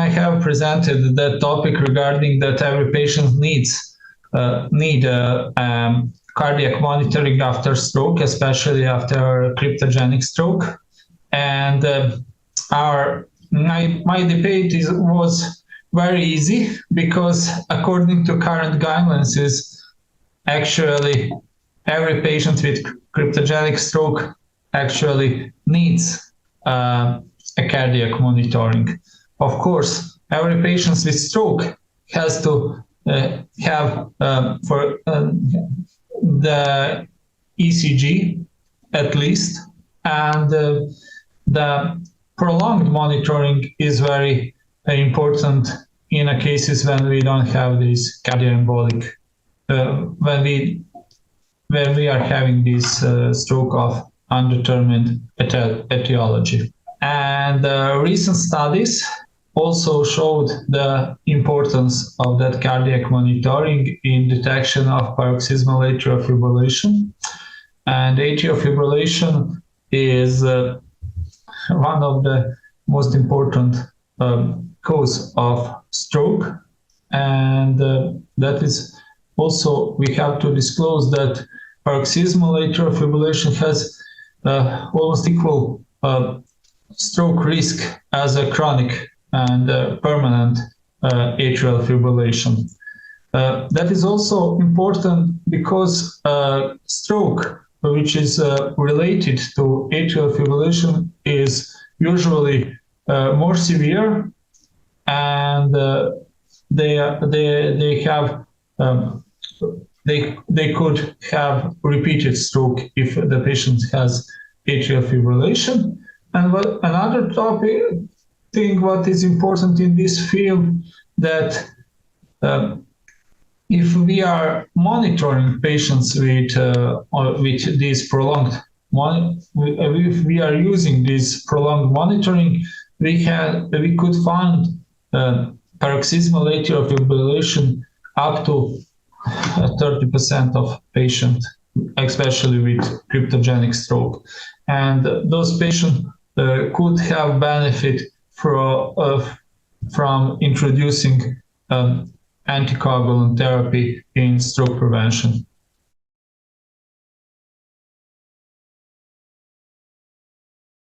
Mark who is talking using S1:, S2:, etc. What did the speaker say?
S1: I have presented that topic regarding that every patient need cardiac monitoring after stroke, especially after cryptogenic stroke. And my debate was very easy, because according to current guidelines, is actually every patient with cryptogenic stroke actually needs a cardiac monitoring. Of course, every patient with stroke has to have for the ECG at least, and the prolonged monitoring is very important in cases when we don't have this cardioembolic, when we are having this stroke of undetermined etiology. And recent studies also showed the importance of that cardiac monitoring in detection of paroxysmal atrial fibrillation. And atrial fibrillation is one of the most important cause of stroke. And that is also, we have to disclose that paroxysmal atrial fibrillation has almost equal stroke risk as a chronic and permanent atrial fibrillation. That is also important because stroke, which is related to atrial fibrillation, is usually more severe, and they could have repeated stroke if the patient has atrial fibrillation. And another thing what is important in this field, that if we are monitoring patients with this prolonged if we are using this prolonged monitoring, we could find paroxysmal atrial fibrillation up to 30% of patients, especially with cryptogenic stroke. And those patients could have benefit from introducing anticoagulant therapy in stroke prevention.